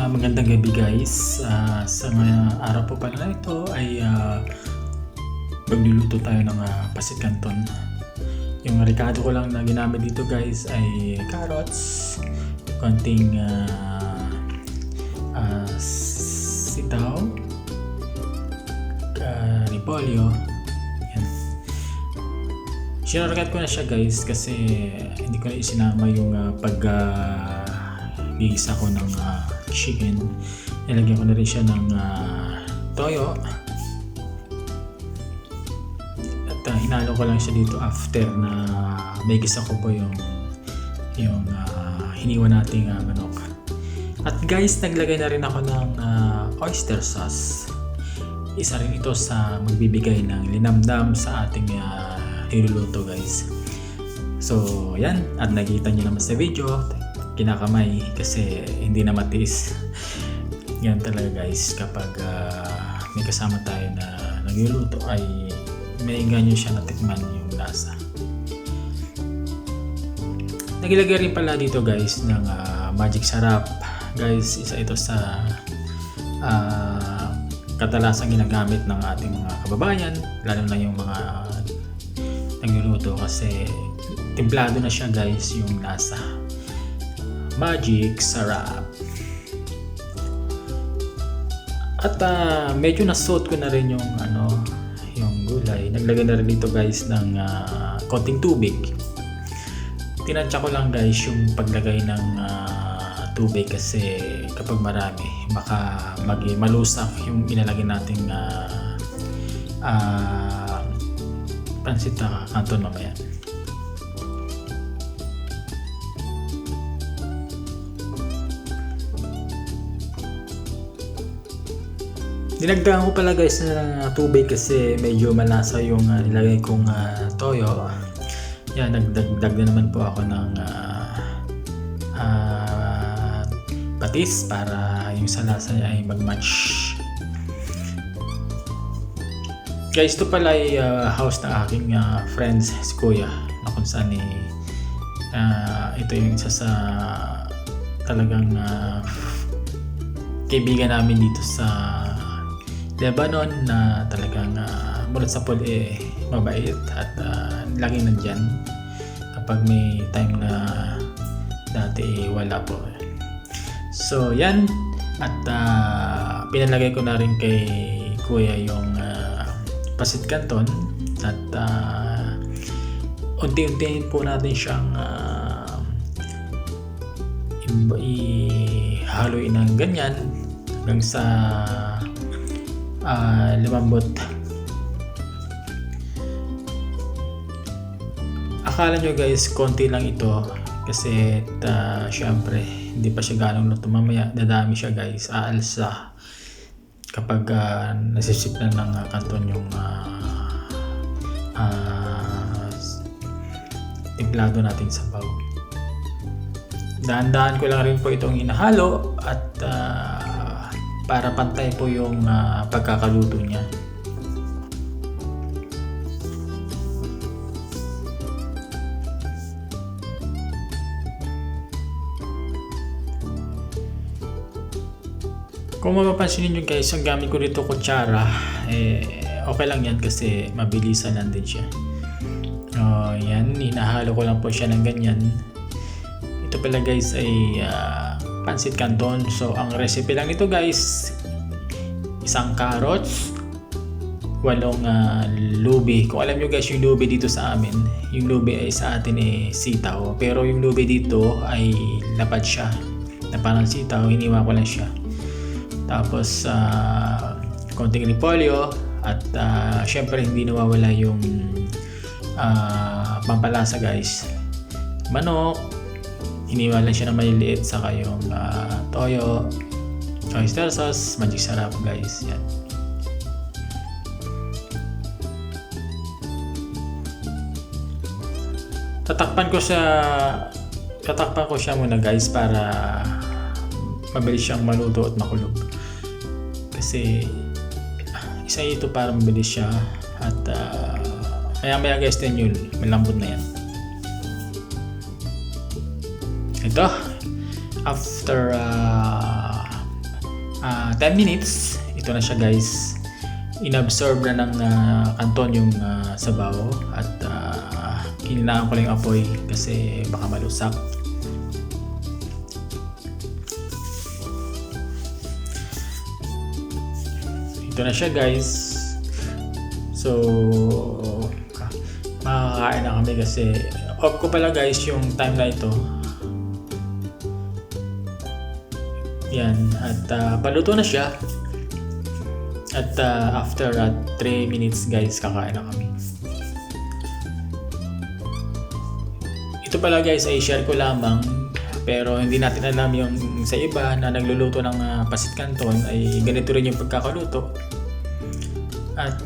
Magandang gabi guys. Sa araw po pala na ito ay magluluto tayo ng pasit canton. Yung ricado ko lang na ginamit dito guys ay carrots, konting sitaw, repolyo. Yan. Sinargat ko na siya guys kasi hindi ko na isinama yung gigisa ko ng chicken. Nilagyan ko na rin siya ng toyo at hinalo ko lang siya dito after na may gisa ko po yung hiniwa nating manok. At guys, naglagay na rin ako ng oyster sauce. Isa rin ito sa magbibigay ng linamdam sa ating niluluto guys. So yan, at nakita nyo naman sa video, kinakamay kasi hindi na matiis. Yan talaga guys, kapag may kasama tayo na nagluluto ay may ganyo siya natikman yung lasa. Naglagay rin pala dito guys ng magic sarap. Guys, isa ito sa kadalasang ginagamit ng ating mga kababayan, lalo na yung mga nagluluto kasi timplado na siya guys yung lasa. Magic sarap. At medyo nasot ko na rin yung gulay. Naglagay na rin dito guys ng konting tubig. Tinansya ko lang guys yung paglagay ng tubig kasi kapag marami baka malusak yung inalagay nating pansit canton mamaya. Dinagdagan ko pala guys ng tubig kasi medyo malasa yung nilagay kong toyo. Yan, nagdagdag na naman po ako ng patis para yung sa lasa niya ay mag-match. Guys, ito pala ay house ng aking friends, si Kuya, na kung saan ito yung isa sa talagang kaibigan namin dito sa Lebanon na talagang mulat sa pool mabait at laging nandyan kapag may time na dati wala po. So yan, at pinalagay ko na rin kay Kuya yung pasit canton at unti-unti po natin siyang ihaloin ng ganyan hanggang sa lumambot. Akala nyo guys konti lang ito kasi syempre hindi pa siya ganong luto. Mamaya dadami siya guys, aalsa kapag nasisip na ng canton yung timplado nating sabaw. Dahan-dahan ko lang rin po itong inahalo at para pantay po yung pagkakaluto niya. Kung mapapansin niyo guys, ang gamit ko dito kutsara, okay lang yan kasi mabilisan lang din siya. Yan, hinahalo ko lang po siya ng ganyan. Ito pala guys ay pancit canton. So ang recipe lang nito guys, isang carrots, 8 lubi. Kung alam nyo guys yung lubi dito sa amin, yung lubi ay sa atin sitaw, pero yung lubi dito ay lapad siya na parang sitaw, hiniwa ko lang siya. Tapos konting repolyo at syempre hindi nawawala yung pampalasa guys, manok, hiniwa lang siya na maliliit, saka yung toyo, oyster sauce, magic sarap guys. Yan. Tatakpan ko siya muna guys para mabilis siyang maluto at makulog. Kasi isa ito para mabilis siya at maya guys din yun, malambot na yan. Ito, after 10 minutes. Ito na siya guys. Inabsorb na ng kanton yung sabaw at hininaan ko lang yung apoy kasi baka malusak. Ito na siya guys. So makakain na kami kasi off ko pala guys yung time na ito. Yan, at paluto na siya. At after 3 minutes guys, kakain na kami. Ito pala guys ay share ko lamang, pero hindi natin alam yung sa iba na nagluluto ng pasit canton ay ganito rin yung pagkakaluto. At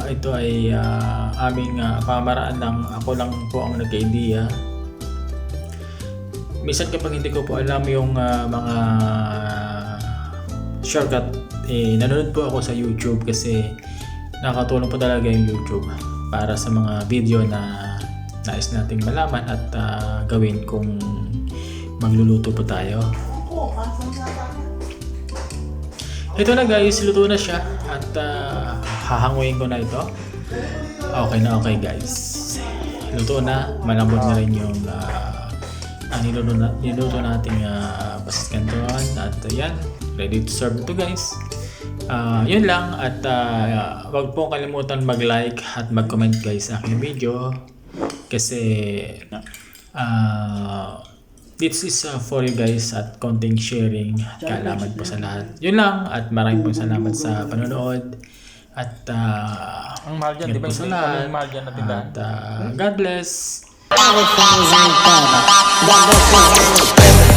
ito ay aming pamaraan lang, ako lang po ang nagka-idea. Minsan kapag hindi ko po alam yung mga shortcut, nanonood po ako sa YouTube kasi nakakatulong po talaga yung YouTube para sa mga video na nais nating malaman at gawin kung magluluto po tayo. Ito na guys, luto na siya at hahanguin ko na ito. Okay na okay guys. Luto na, malambot na rin yung niluto nating pasit canton at yan, ready to serve ito guys. Yun lang at wag po kalimutan mag-like at mag-comment guys sa aking video kasi this is for you guys at konting sharing at kaalaman po sa lahat. Yun lang at maraming pong salamat sa panonood at Ang mahal dyan, di ba? sa lahat at God bless. God bless you.